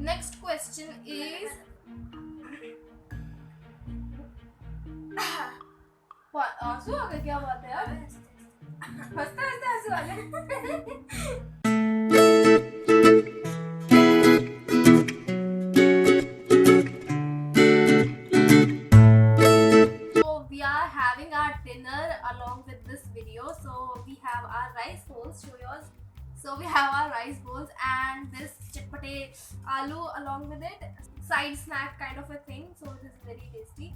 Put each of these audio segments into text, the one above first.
Next question is आंसू आ गए, क्या बात है यार, हंसते हंसते आंसू आ गए। So we are having our dinner along with this video. So we have our rice bowls. Show yours. So we have our rice bowls and this chitpate aloo along with it. Side snack kind of a thing. So it is very tasty.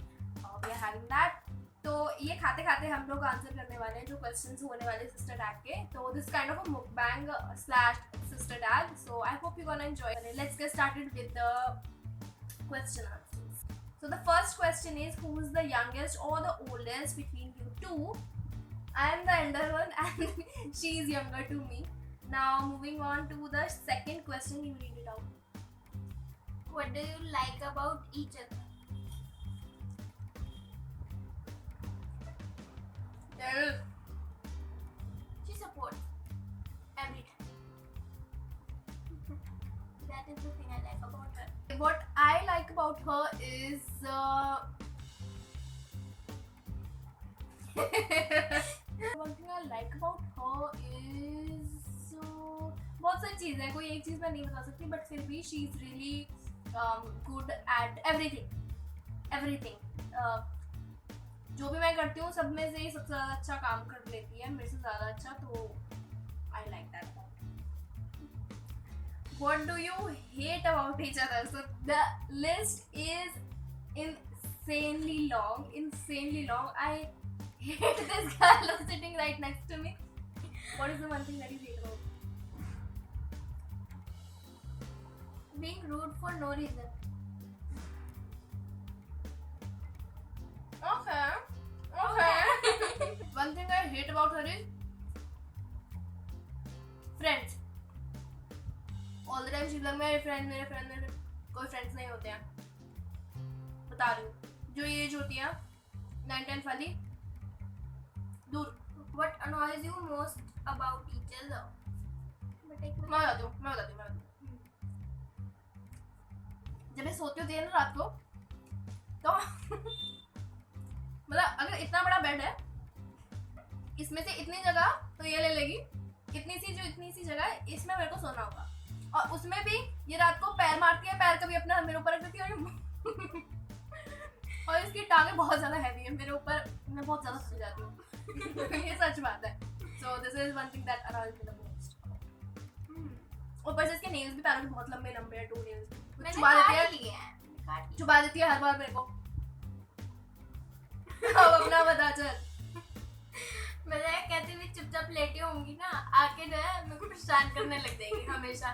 We are having that. तो ये खाते खाते हम लोग answer करने वाले हैं जो क्वेश्चंस होने वाले सिस्टर टैग के. तो this kind of a mukbang slash sister tag. So I hope you're gonna enjoy it. Let's get started with the question answers. So the first question is, who is the youngest or the oldest between you two? I am the elder one and she is younger to me. Now moving on to the second question, you read it out. What do you like about each other? She supports every time. That is the thing I like about her. What I like about her is one thing I like about her is बहुत सारी चीज़ है, कोई एक चीज़ मैं नहीं बता सकती, but फिर भी she is really good at everything. जो भी मैं करती हूँ सब में से ही सबसे ज़्यादा अच्छा काम कर लेती है, मेरे से ज़्यादा अच्छा. तो I like that. What do you hate about each other? So the list is insanely long. I hate this girl sitting right next to me. What is the one thing that you hate about? Being rude for no reason. Okay. One thing I hate about her is friends. All the time she's like मेरे friend. कोई friends नहीं होते हैं. बता रही हूँ. जो ये एज होती है 9-10 वाली, दूर. What annoys you most about each other? मैं बताती हूँ. जब मैं सोती होती है ना रात को, तो मतलब अगर इतना बड़ा बेड है, इसमें से इतनी जगह तो ये ले लेगी, इतनी सी जगह है, इसमें मेरे को सोना होगा. और उसमें भी ये रात को पैर मारती है, पैर कभी अपना मेरे ऊपर रख देती है और इसकी टांगें बहुत ज्यादा हैवी है मेरे ऊपर, मैं बहुत ज्यादा थक जाती हूँ. ये सच बात है. So this is one thing that annoys me the most. ऊपर से इसके नेल्स भी पैरों के बहुत लंबे हैं, 2 नेल्स. चुबा देती है हर बार मेरे को. अब अपना बता चल. मैं कहती हुई चुपचाप लेटी होंगी ना, आके जो है मेरे को परेशान करने लग जाएगी, हमेशा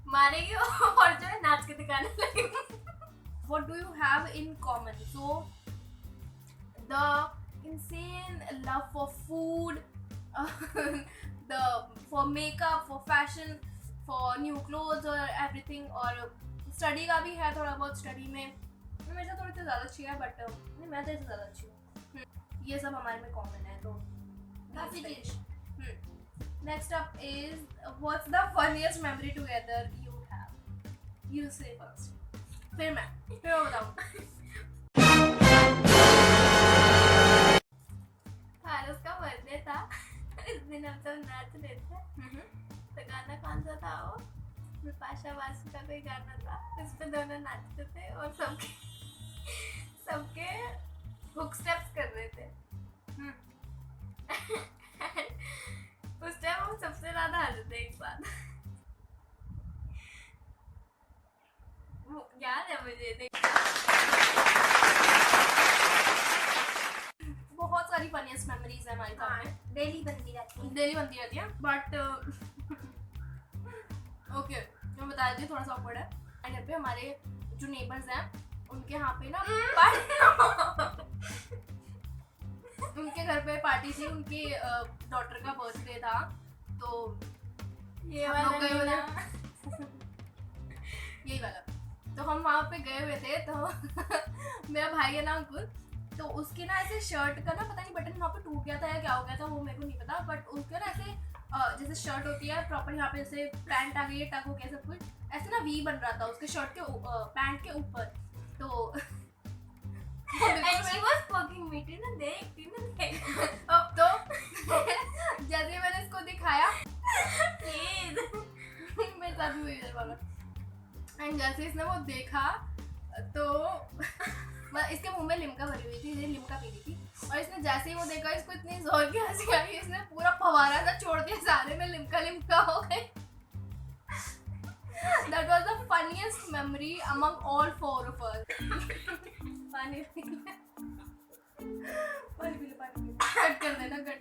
मारेगी और जो है नाच के दिखाने लगेगी. What do you have in common? So the insane love for food, for makeup, for fashion, for new clothes or everything. और स्टडी का भी है थोड़ा बहुत. स्टडी में मेरे से थोड़ी सी ज़्यादा अच्छी है, बट नहीं, मैं तेरे से ज़्यादा अच्छी हूँ. ये सब हमारे में कॉमन है. तो काफी चीज. Next up is, what's the funniest memory together you have? You से फर्स्ट, फिर मैं बताऊँ. फारूक का बर्थडे था, इस दिन हम सब नाच रहे थे. तो गाना कौन सा था वो? पाशा वासु का कोई गाना था, इस पे दोनों नाचते थे और सबके हुक स्टेप्स कर रहे थे. उस टाइम हम सबसे ज्यादा हंसे थे एक बात. याद है मुझे. बहुत सारी फनीस्ट मेमोरीज है हमारे साथ में. डेली बनती रहती है. बट ओके, मैं बता देती हूँ, थोड़ा सा ऑकवर्ड है. घर पे हमारे जो नेबर्स हैं उनके यहाँ पे ना उनके घर पे पार्टी थी, उनकी डॉटर का बर्थडे था. तो ये हम लोग गए वाला यही वाला. तो हम वहाँ पे गए हुए थे. तो मेरा भाई है ना अंकुल, तो उसके ना ऐसे शर्ट का ना पता नहीं बटन वहाँ पे टूट गया था या क्या हो गया था, वो मेरे को नहीं पता. बट उसके ना ऐसे जैसे शर्ट होती है प्रॉपर, यहाँ पे जैसे पैंट आ गई है, टक हो गया सब कुछ, ऐसे ना वी बन रहा था उसके शर्ट के पैंट के ऊपर, तो And she was poking me, ना देख अब तो जैसे मैंने इसको दिखाया प्लीज मेरे साथ भी हुई वाला, एंड जैसे इसने वो देखा तो इसके मुंह में लिम्का भरी हुई थी, ये लिम्का पी रही थी, और इसने जैसे ही वो देखा इसको इतनी जोर की हंसी आई, इसने पूरा फवारा सा छोड़ दिया, सारे में लिम्का लिम्का हो गए। That was the funniest memory among all four of us. पानी पी ले, कट कर देना, cut.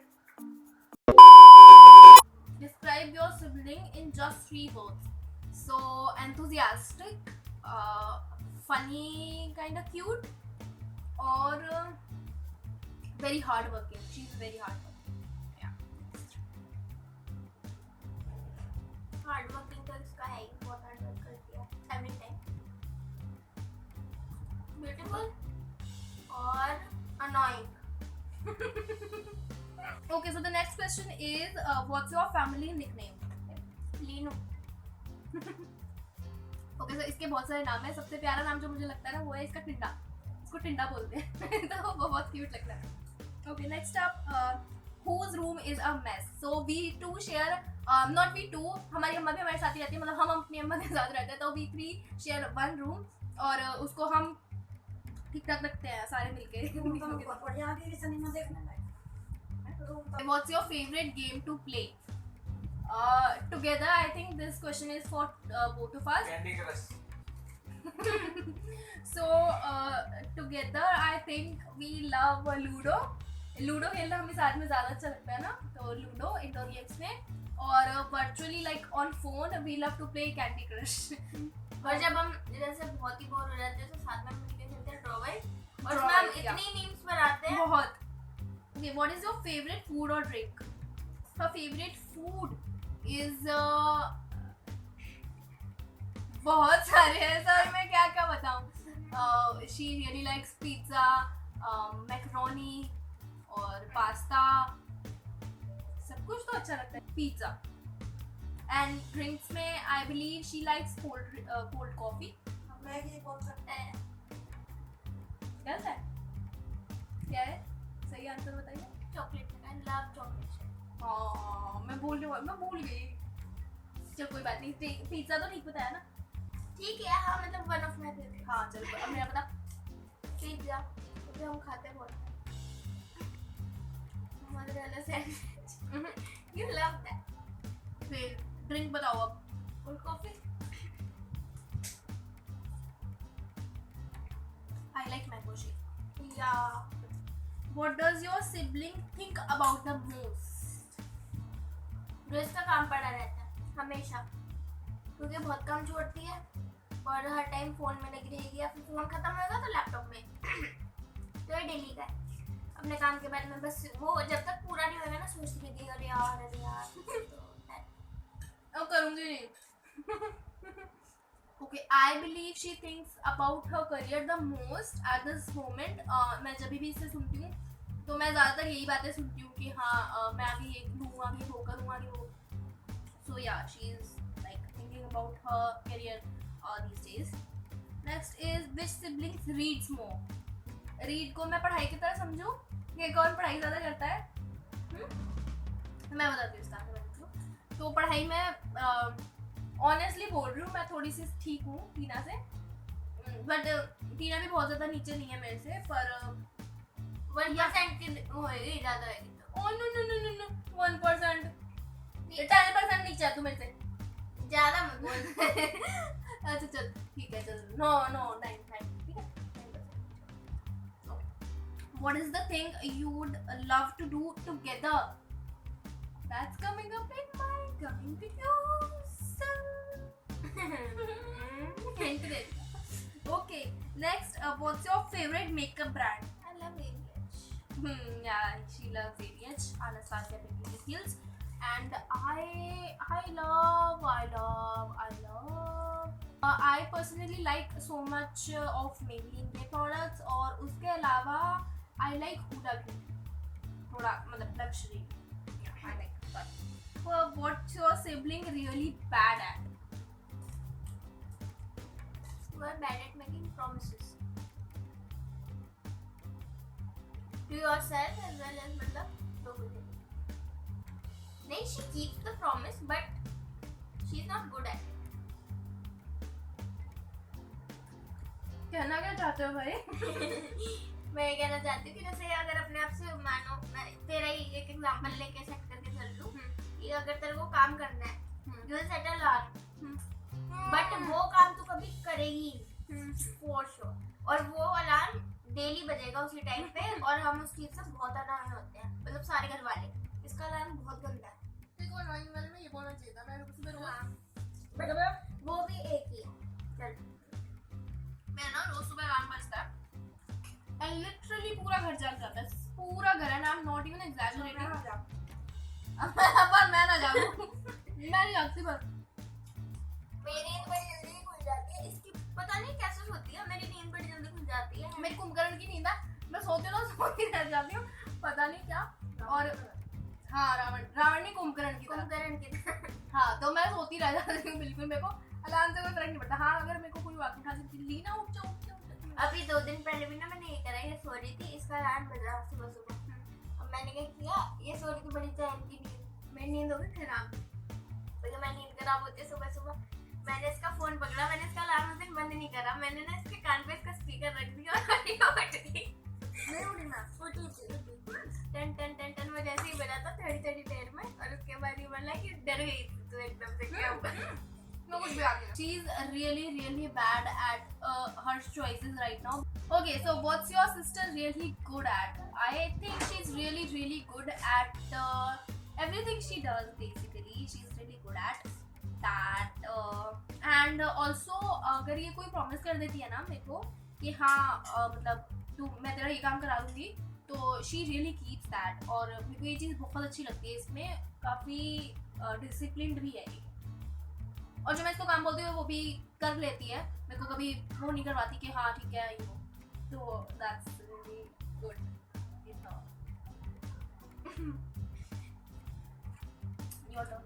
Describe your sibling in just 3 words. So enthusiastic, funny, kind of cute, or very hardworking. She's very hardworking. Yeah. Hard working तो इसका है ही, बहुत hard work करती है एवरी टाइम। ब्यूटीफुल और annoying. Okay, so the next question is, what's your family nickname? Leenu. Okay, so इसके बहुत सारे नाम हैं, सबसे प्यारा नाम जो मुझे लगता है ना वो है इसका टिंडा, इसको टिंडा बोलते हैं तो वो बहुत क्यूट लगता है। Okay, next up, whose room is a mess? So we two share, not we two, हमारी अम्मा भी हमारे साथ ही रहती है, मतलब हम अपनी अम्मा के साथ रहते हैं, तो we three share one room, और उसको हम ठीक ठाक रखते हैं सारे मिलके। What's your favorite game to play? Together, I think this question is for both of us. Candy Crush. So together, I think we love Ludo. Ludo खेलना हमें साथ में ज़्यादा अच्छा लगता है ना, तो लूडो इंडोर गेम्स में, और virtually like on phone we love to play Candy Crush. और जब हम जैसे बहुत ही बोर हो जाते हैं तो साथ में मिलके खेलते हैं ड्रॉवर, और Draw उसमें हम It, yeah. इतनी मीम्स बनाते हैं। बहुत। Okay, what is your favorite food or drink? Her favorite food is बहुत सारे हैं सर, मैं क्या क्या बताऊँ। She really likes pizza, macaroni और पास्ता, सब कुछ तो अच्छा लगता है। पिज्जा एंड ड्रिंक्स में I believe she likes cold coffee. Maggi बोल सकते हैं। गलत है? क्या है सही आंसर बताइए। Chocolate, I love chocolate. हाँ मैं भूल गई। चल कोई बात नहीं, पिज्जा तो ठीक बताया ना। ठीक है, हाँ मतलब वन ऑफ माय फेवरेट। हाँ चलो, अब मेरा बता। पिज्जा तो हम खाते बहुत हैं। Mozzarella sandwich, you love that. फिर ड्रिंक बताओ अब। Cold coffee. I like mango shake. या what does your sibling think about the most? रोज का काम पड़ा रहता है हमेशा, क्योंकि बहुत कम छोड़ती है और हर टाइम फोन में लगी रहेगी, या फिर फोन खत्म होगा तो लैपटॉप में। तो ये डेली का है, अपने काम के बारे में बस वो जब तक पूरा नहीं होगा ना सोचती रहती है, अरे यार तो अब करूंगी नहीं। Okay, I believe she thinks about her career the most at this moment. मैं जब भी इससे सुनती हूँ तो मैं ज़्यादातर यही बातें सुनती हूँ कि हाँ मैं अभी ये लूँगा, आगे वो करूँगा, आगे वो। So yeah, she is like thinking about her career these days. Next is which siblings reads more? Read को मैं पढ़ाई की तरह समझूँ कि कौन पढ़ाई ज़्यादा करता है? मैं बताती हूँ इसका आंसर। तो पढ़ाई में ऑनेस्टली बोल रही हूँ, मैं थोड़ी सी ठीक हूँ टीना से, बट टीना भी बहुत ज़्यादा नीचे नहीं है मेरे से, पर 1% की होएगी, ज़्यादा होएगी तो। ओ नो 1%, 10% नीचे है तू मेरे से। ज़्यादा मत बोल। अच्छा चल ठीक है, चल नो 9, ठीक है 9%। What is the thing you'd love to do together? That's coming up in my coming videos. Hint दे दिया। Okay, next, what's your favorite makeup brand? I love ABH. Yeah, she loves ABH, Anastasia Beverly Hills, and I love. I personally like so much of Maybelline के products, और उसके अलावा I like Huda Beauty, थोड़ा मतलब luxury. Yeah, I like that. What's your sibling really bad at? You are bad at making promises to yourself as well as मतलब लोगों के लिए. नहीं, she keeps the promise but she is not good at it. कहना क्या चाहते हो भाई? मैं ये कहना चाहती हूँ कि जैसे अगर अपने आप से मानो, मैं तेरा ही एक एग्जांपल लेके सेट करके चल लूँ कि अगर तेरे को काम करना है, you will set a alarm, but वो काम तू कभी करेगी फॉर श्योर, और वो अलार्म डेली बजेगा उसी टाइम पे, और हम उस चीज से बहुत अनाय होते हैं, मतलब सारे घर वाले. इसका अलार्म बहुत गंदा है. देखो अनोइंग वाले में ये बोलना चाहिए था, मैंने सुबह रोज हाँ, वो भी एक ही है. चल, मैं ना रोज सुबह अलार्म बजता है एंड लिटरली पूरा घर जाग जाता है, पूरा घर, and I am not even exaggerating. पर मैं ना जागूं, मैं नहीं जागती, पर मेरी नींद बड़ी जल्दी खुल जाती है. इसकी पता नहीं कैसे होती है, मेरी नींद बड़ी जल्दी खुल जाती है. मेरी कुंभकर्ण की नींद है, मैं सोती हूँ ना सोती रह जाती हूँ, पता नहीं क्या. और हाँ, रावण नहीं, कुंभकर्ण की तरह. कुंभकर्ण की हाँ, तो मैं सोती रह जाती हूँ बिल्कुल, मेरे को अलार्म से कोई फर्क नहीं पड़ता. हाँ, अगर मेरे को कोई बात उठा सकती, लीना उठ जाओ, उठ जाओ. अभी 2 दिन पहले भी ना मैंने ये करा, ये सो रही थी, इसका अलार्म बज रहा सुबह सुबह. अब मैंने क्या किया, ये सो रही थी बड़ी चैन की नींद, मेरी नींद हो गई खराब. तो मैं नींद खराब होती है सुबह सुबह, मैंने इसका फोन पकड़ा, मैंने इसका अलार्म उस दिन बंद नहीं करा, मैंने ना इसके कान पे इसका स्पीकर रख दिया और उठ गई. नहीं उठी ना, उठी टन टन टन टन, वो जैसे ही बजा था थोड़ी थोड़ी देर में, और उसके बाद ये बोला कि डर गई तो एकदम से क्या हुआ. She's really bad at her choices right now. Okay, so what's your sister really good at? I think she's really good at everything she does. Basically, she's really good at that. And also, अगर ये कोई promise कर देती है ना मेरे को कि हाँ मतलब तू मैं तेरा ये काम करा दूंगी, तो she really keeps that. और मेरे को ये चीज़ बहुत अच्छी लगती है, इसमें काफ़ी disciplined भी है ये. और जो मैं इसको काम बोलती हूँ वो भी कर लेती है, मेरे को कभी वो नहीं करवाती कि हाँ ठीक है ये, तो that's really good. Your turn.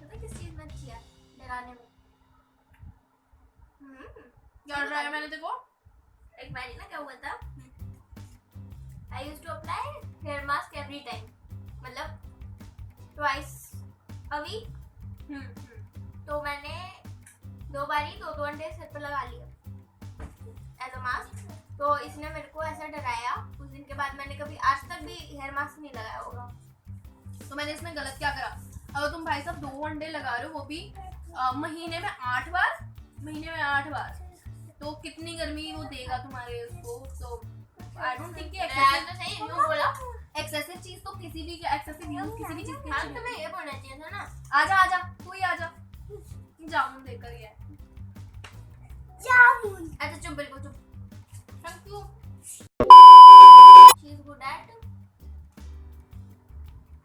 पता किस चीज में अच्छी है? डराने में. क्या डराया मैंने तेरे को? एक बार ना क्या हुआ था, I used to apply hair mask every time, मतलब twice a week. तो मैंने 2 बारी 2 घंटे सिर पर लगा लिया एज अ मास्क. तो इसने मेरे को ऐसा डराया, उस दिन के बाद मैंने कभी आज तक भी हेयर मास्क नहीं लगाया होगा. तो मैंने इसमें गलत क्या करा? अगर तुम भाई साहब 2 घंटे लगा रहे हो, वो भी महीने में 8 बार, तो कितनी गर्मी वो देगा तुम्हारे उसको. तो आई डोंट थिंक कि तो सही यूं बोला, एक्सेसिव चीज तो किसी भी एक्सेसिव यूज किसी भी चीज की हाँ तुम्हें ये बोलना चाहिए था ना. आजा तू ही आजा, जामुन देकर ये. जामुन. अच्छा चुप, बिल्कुल चुप. Thank you. She is good at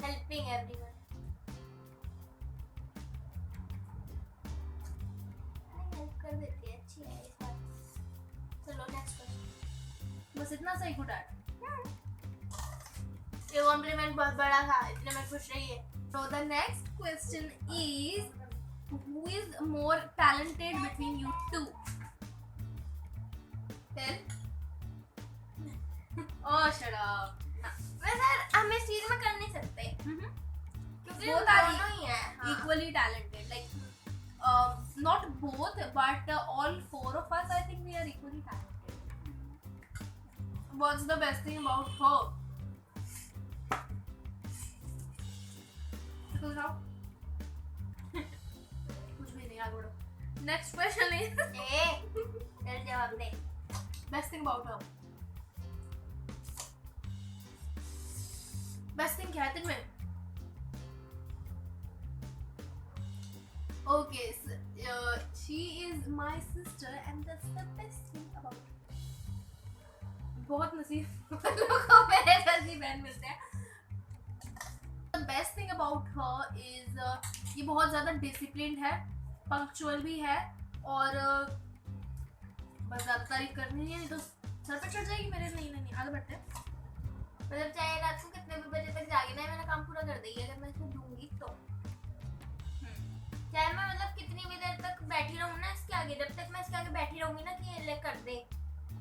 helping everyone. Help कर देती है, अच्छी है इस बात. चलो नेक्स्ट क्वेश्चन. बस इतना सही गुड एट. ये कॉम्प्लीमेंट बहुत बड़ा था, इसलिए मैं खुश रही है. So the next question is, who is more talented between you two? Tell. Oh, shut up. वैसे हम इस चीज में कर नहीं सकते क्योंकि Both हम are दोनों ही हैं. हाँ. equally talented. Like not both, but all 4 of us, I think we are equally talented. What's the best thing about her? कुछ भी नहीं, आगे बढ़ो. Next question is, चल जवाब दे. best thing about her. Best thing क्या है तुझमें? Okay, so, she is my sister and that's the best thing about her. बहुत नसीब वालों को मेरे जैसी बहन मिलते हैं. The best thing about her is ये बहुत ज़्यादा disciplined है, punctual भी है, और बस ज़्यादा तारीफ करनी नहीं है, नहीं तो सर पे चढ़ जाएगी मेरे. नहीं आगे बढ़ते हैं. मतलब चाहे रात को कितने भी बजे तक जागे ना, मेरा काम पूरा कर देगी अगर मैं इसको दूंगी तो. चाहे मैं मतलब कितनी भी देर तक बैठी रहूँ ना इसके आगे, जब तक मैं इसके आगे बैठी रहूंगी ना कि ये ले कर दे,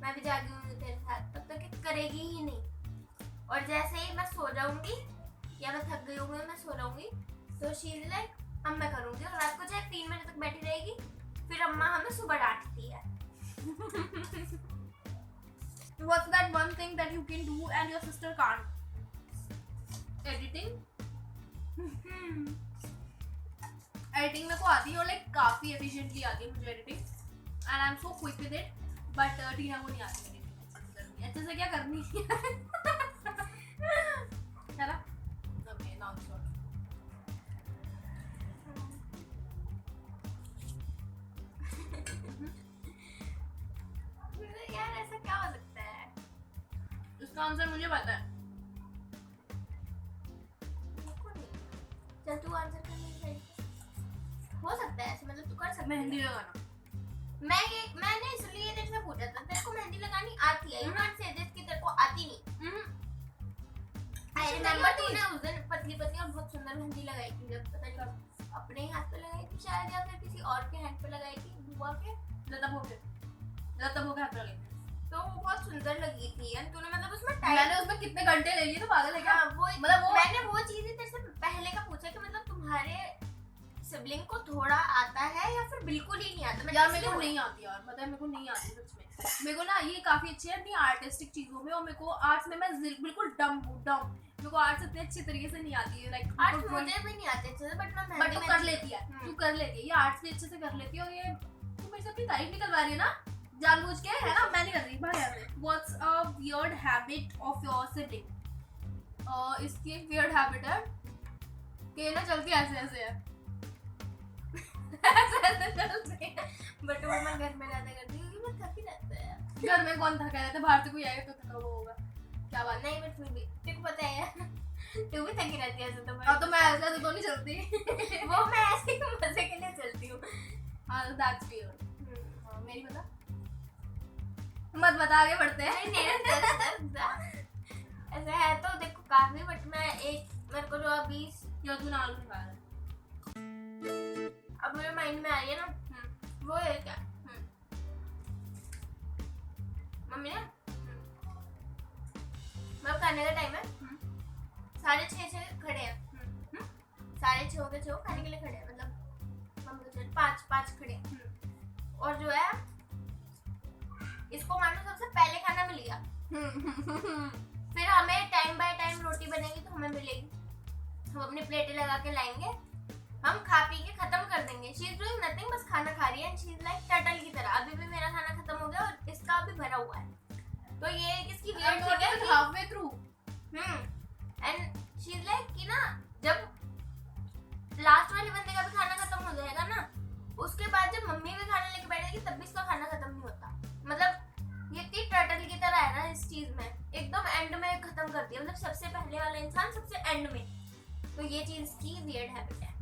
मैं भी जागी हूँ तेरे साथ, तब तक ये करेगी ही नहीं। और जैसे ही मैं सो जाऊंगी या मैं थक गई होंगी, मैं सो जाऊंगी, तो शी इज लाइक अब मैं करूंगी, और रात को चाहे 3 बजे तक बैठी रहेगी, फिर अम्मा हमें सुबह डांटती है। What's that one thing that you can do and your sister can't? Editing. Editing मेरे को आती है और लाइक काफी एफिशिएंटली आती है मुझे editing, and I am so quick with it, but Tina को नहीं आती एडिटिंग अच्छे से क्या करनी है ना। ओके नाउ इट्स यार ऐसा क्या हो सकता है? इसका आंसर मुझे पता है। चल तू आंसर कर ले, हो सकता है ऐसे, मतलब तू कर सकता है। मेहंदी लगाना। मैंने इसलिए तेरे से पूछा था, तेरे को मेहंदी लगानी आती है? यू नॉट से दिस कि तेरे को आती नहीं। आई रिमेंबर तूने उस दिन पतली पतली और बहुत सुंदर मेहंदी लगाई थी, जब पता नहीं अपने ही हाथ पे लगाई थी शायद, या फिर किसी और के हैंड पे लगाई थी, बुआ के लता भोग के हाथ पे लगाई थी, तो वो बहुत सुंदर लगी थी। एंड तूने मतलब उसमें टाइम, मैंने उसमें कितने घंटे ले लिए तो पागल है क्या? वो मतलब वो मैंने वो चीजें तेरे से पहले का पूछा कि मतलब तुम्हारे सिबलिंग को थोड़ा आता है या फिर बिल्कुल ही नहीं आता? यार मेरे को नहीं आती यार, पता है मेरे को नहीं आती सच में। मेरे को ना ये काफी अच्छी है अपनी आर्टिस्टिक चीजों में, और मेरे को आर्ट्स में मैं बिल्कुल डम हूँ। मेरे को आर्ट्स इतने अच्छे तरीके से नहीं आती है, लाइक आर्ट्स मुझे भी नहीं आते अच्छे से, बट तू कर लेती है, तू कर लेती है, ये आर्ट्स भी अच्छे से कर लेती है। और ये तू मेरे से अपनी तारीफ निकलवा रही है ना जानबूझ के, है ना? मैं नहीं कर रही, भाग यहाँ से। What's a weird habit of your sibling? इसकी एक weird habit है कि ना चलती ऐसे ऐसे है ऐसे चलती है, बट वो मैं घर में ज्यादा करती हूँ क्योंकि मैं थकी रहता है। घर में कौन थका रहता है? बाहर से कोई आएगा तो थका हुआ होगा, क्या बात नहीं, बट फिर भी तेरे को पता है तू भी थकी रहती है ऐसे, तो है। तो मैं ऐसे तो नहीं चलती वो मैं ऐसे ही मजे के लिए चलती हूँ। हाँ that's weird। मेरी बता, मत बता, आगे बढ़ते हैं। ऐसा है तो देखो काफी, बट मैं एक मेरे को जो अभी या तू नाल निकाल अब मेरे माइंड में आ रही है ना, वो है क्या, मम्मी ने मतलब खाने का टाइम है, 6:30 खड़े हैं, 6:30 के 6 खाने के लिए खड़े हैं, मतलब मम्मी को 5 खड़े हैं, और जो है इसको मानो सबसे पहले खाना मिल गया, फिर हमें टाइम बाय टाइम रोटी बनेगी तो हमें मिलेगी, हम अपनी प्लेटें लगा के लाएंगे, हम खा पी के खत्म कर देंगे। शी इज डूइंग नथिंग, बस खाना खा रही है, and she is like turtle की तरह। अभी भी मेरा खाना खत्म हो गया और इसका अभी भरा हुआ है, तो ये किसकी वियर्ड थिंग है कि halfway through and she is like कि ना जब लास्ट वाले बंदे का भी खाना खत्म हो जाएगा ना, उसके बाद जब मम्मी भी खाना लेके बैठेगी तब भी इसका खाना खत्म नहीं होता। मतलब ये इतनी टर्टल की तरह है ना इस चीज में, एकदम एंड में खत्म कर दिया, मतलब सबसे पहले वाला इंसान सबसे एंड में, तो ये चीज की वियर्ड हैबिट है।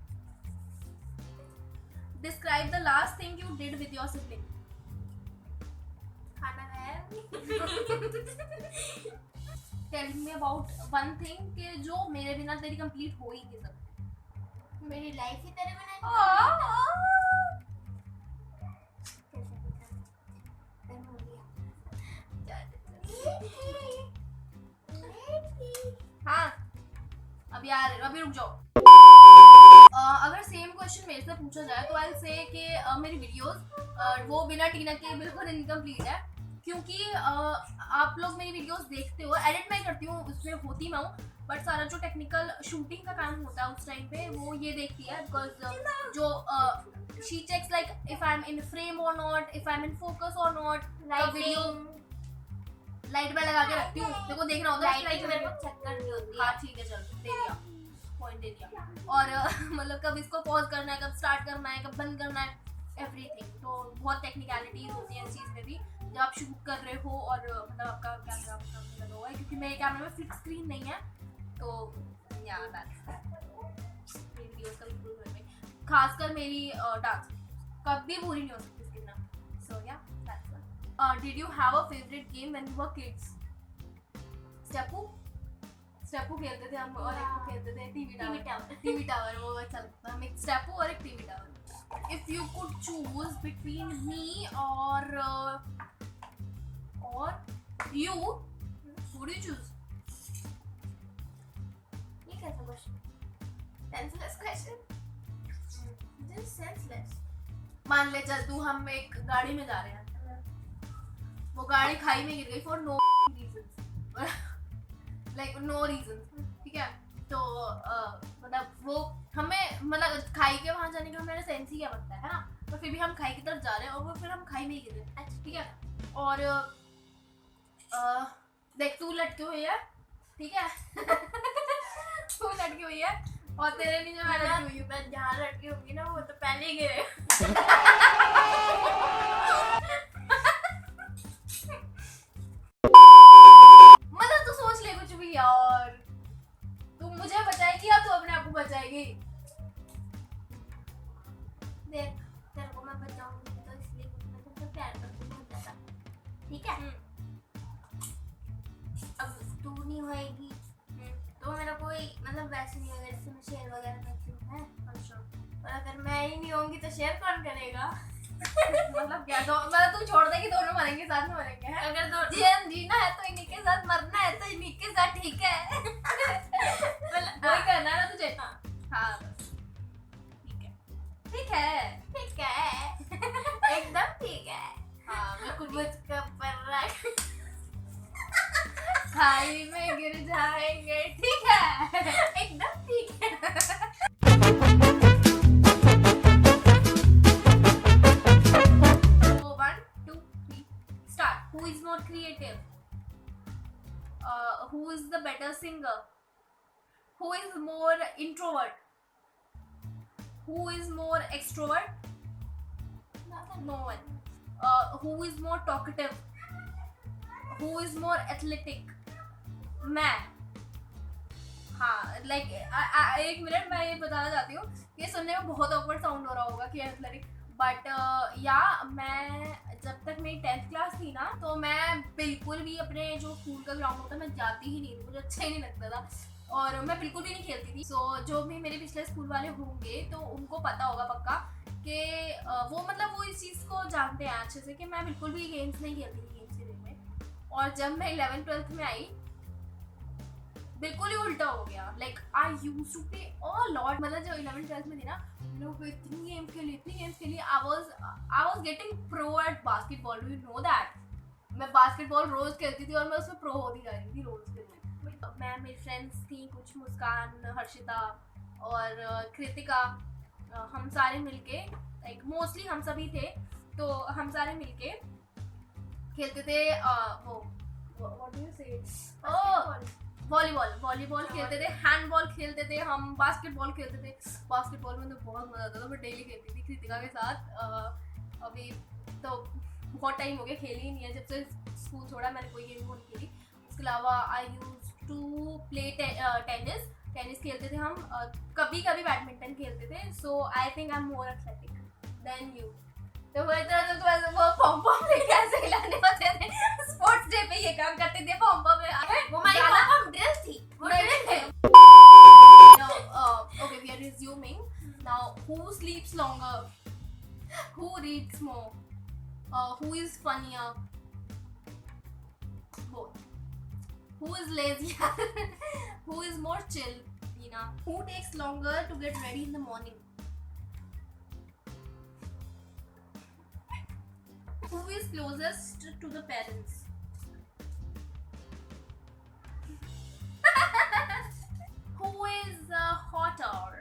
Describe the last thing you did with your sibling. खाना खाया Tell me about one thing कि जो मेरे बिना तेरी कंप्लीट हो ही नहीं सकती। मेरी लाइफ ही तेरे बिना हाँ अभी यार अभी रुक जाओ। अगर सेम क्वेश्चन मेरे से पूछा जाए तो आई विल से कि मेरी वीडियोस वो बिना टीना के बिल्कुल इनकम्प्लीट है, क्योंकि आप लोग मेरी वीडियोस देखते हो, एडिट मैं करती हूँ, उसमें होती मैं हूँ, बट सारा जो टेक्निकल शूटिंग का काम होता है उस टाइम पे वो ये देखती है, बिकॉज जो she checks like if I am in frame or not, if I am in focus or not. Video light में लगा के रखती हूँ, देखो देखना होता है लाइट मेरे को चेक करनी होती है। हाँ ठीक है, चल दे दिया पॉइंट दे दिया। और मतलब कब इसको पॉज करना है, कब स्टार्ट करना है, कब बंद करना है, एवरीथिंग। तो बहुत टेक्निकलिटीज होती है इस चीज़ में भी जब आप शूट कर रहे हो, और मतलब आपका कैमरा सामने लगा हुआ है, क्योंकि मेरे कैमरे में फिक्स स्क्रीन नहीं है, तो यार मेरी वीडियोस का बिल्कुल घर में, खासकर मेरी डांस कभी पूरी नहीं हो सकती इसके बिना। So yeah that's did you have a favourite game when you were kids? स्टेपू स्टेपू खेलते थे हम, और एक वो खेलते थे TV TV tower. Tower. TV tower वो अच्छा लगता था। हम एक स्टेपू और एक TV tower. If you could choose between me और you, who do you choose? ये कैसा question? Senseless question? This senseless. मान ले चल तू, हम एक गाड़ी में जा रहे हैं, वो गाड़ी खाई में गिर गई for no reason, like no reason, ठीक है? तो मतलब वो हमें, मतलब खाई के वहां जाने का मेरा सेंस ही क्या बनता है ना? तो फिर भी हम खाई की तरफ जा रहे हैं और वो फिर हम खाई में ही गिर गए, अच्छा ठीक है? और देख तू लटकी हुई है, ठीक है? तू लटकी हुई है और तेरे नीचे मैं लटकी हुई हूँ। मैं जहाँ लटकी होगी ना वो तो पहले ही गिरे। मतलब तू सोच ले कुछ भी यार, तू मुझे बचाएगी या तू अपने आप को बचाएगी? देख तेरे को मैं बचाऊंगी तो इसलिए मैं तुमसे प्यार करती हूँ बहुत ज्यादा, ठीक है? अब तू नहीं होएगी तो मेरा कोई मतलब वैसे नहीं होगा जैसे मैं शेयर वगैरह करती हूँ, है? अच्छा, और अगर मैं ही नहीं होंगी तो शेयर कौन करेगा? मतलब क्या? दो मतलब तू छोड़ देगी, दोनों मरेंगे, साथ में मरेंगे, हैं? अगर दो जीना है तो इन्हीं के साथ, मरना है तो इन्हीं के साथ, ठीक है? वही करना है ना तुझे? हाँ बस, ठीक है, ठीक है, ठीक है। एकदम ठीक है। हाँ मैं कुछ मुझको पर रख। खाई में गिर जाएंगे, ठीक है? एकदम ठीक है। So 1, 2, 3, start. Who is more creative? Who is the better singer? Who is more introvert? Who is more extrovert? No one. Who is more talkative? Who is more athletic? मैं। हाँ लाइक एक मिनट मैं ये बताना चाहती हूँ, ये सुनने में बहुत awkward साउंड हो रहा होगा कि एथलेटिक, बट या मैं जब तक मेरी 10th क्लास थी ना, तो मैं बिल्कुल भी अपने जो स्कूल का ग्राउंड होता मैं जाती ही नहीं थी, मुझे अच्छा ही नहीं लगता था और मैं बिल्कुल भी नहीं खेलती थी। सो जो भी मेरे पिछले स्कूल वाले होंगे तो उनको पता होगा पक्का कि वो मतलब वो इस चीज़ को जानते हैं अच्छे से कि मैं बिल्कुल भी गेम्स नहीं खेलती थी गेम्स के दिन में। और जब मैं 11th 12th में आई बिल्कुल ही उल्टा हो गया, like I used to play a lot. मतलब जो 11th 12th में थी ना, लोग इतनी गेम्स खेली, I was getting pro at basketball, do you know that? मैं बास्केटबॉल रोज खेलती थी और मैं उसमें प्रो होती जा रही थी रोज के दिन। मैं, मेरी फ्रेंड्स थी कुछ, मुस्कान, हर्षिता और कृतिका, हम सारे मिलके, लाइक मोस्टली हम सभी थे, तो हम सारे मिलके खेलते थे वो व्हाट डू यू से, वॉलीबॉल खेलते थे, हैंडबॉल खेलते थे, हम बास्केटबॉल खेलते थे। बास्केटबॉल में तो बहुत मजा आता था, मैं डेली खेलती थी कृतिका के साथ। अभी तो बहुत टाइम हो गया खेली ही नहीं है, जब से स्कूल छोड़ा मैंने कोई गेम नहीं खेली। उसके अलावा I used to play tennis खेलते थे हम, कभी कभी बैडमिंटन खेलते थे। So I think I am more athletic than you. तो वो इतना तो ऐसे वो पॉम लेके ऐसे हिलाने होते थे, स्पोर्ट्स डे पे ये काम करते थे, पॉम वो हमारी पॉम ड्रेस थी, वो ड्रेस थे। Now, okay, we are resuming. Now, who sleeps longer? Who reads more? Who is funnier? Both. Who is lazier? Who is more chill? Nina. Who takes longer to get ready in the morning? Who is closest to the parents? Who is hotter?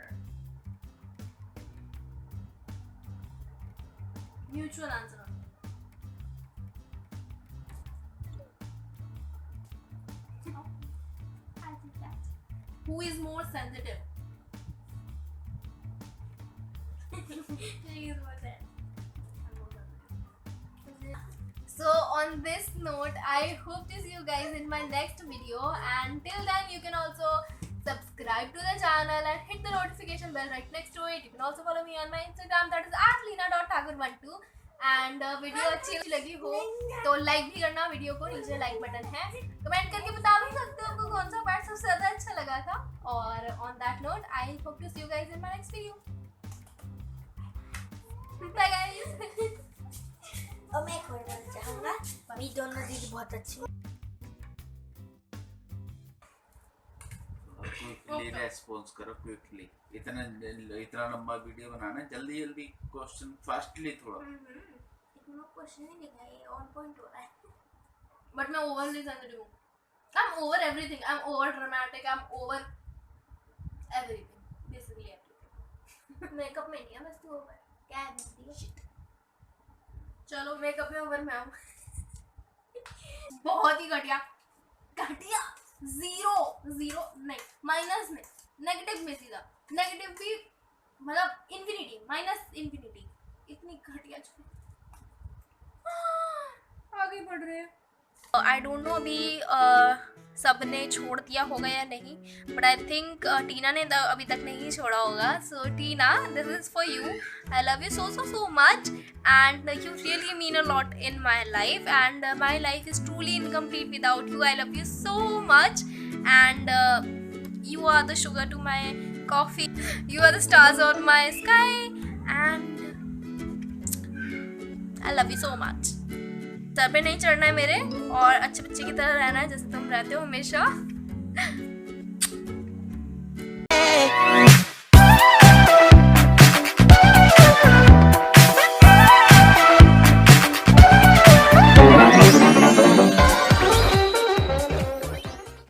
Mutual answer. I think that. Who is more sensitive? She is more than. So on this note, I hope to see you guys in my next video, and till then you can also subscribe to the channel and hit the notification bell right next to it. You can also follow me on my Instagram, that is @leena.thakur12, and video अच्छी लगी हो तो like भी करना video को, नीचे like button है, comment करके बता भी सकते हो आपको कौन सा पार्ट सबसे ज्यादा अच्छा लगा था। और on that note I hope to see you guys in my next video. Bye guys. और मैं एक और बोलना चाहूँगा, मेरी दोनों दीदी बहुत अच्छी हैं। क्विकली रेस्पॉन्स करो, क्विकली। इतना लंबा वीडियो बनाना है, जल्दी जल्दी क्वेश्चन, फास्टली थोड़ा। इतना क्वेश्चन नहीं लिखा है, ऑन पॉइंट हो रहा है। बट मैं ओवरली सेंसिटिव हूँ। I am over everything, I am over dramatic, I am over everything, basically everything. Makeup में नहीं है बस, तू ओवर क्या है मेरी। चलो मेकअप में ओवर मैं हूँ। बहुत ही घटिया, घटिया, जीरो नहीं, माइनस में, नेगेटिव में, सीधा नेगेटिव भी, मतलब इन्फिनिटी, माइनस इन्फिनिटी, इतनी घटिया। आगे बढ़ रहे हैं। आई डोंट नो अभी सबने छोड़ दिया होगा या नहीं, बट आई थिंक टीना ने अभी तक नहीं छोड़ा होगा। So Tina, this is for you. I love you so much and you really mean a lot in my life and my life is truly incomplete without you. I love you so much and you are the sugar to my coffee, you are the stars on my sky and I love you so much. Sir पे नहीं चढ़ना है मेरे और अच्छे बच्चे की तरह रहना है जैसे तुम रहते हो हमेशा।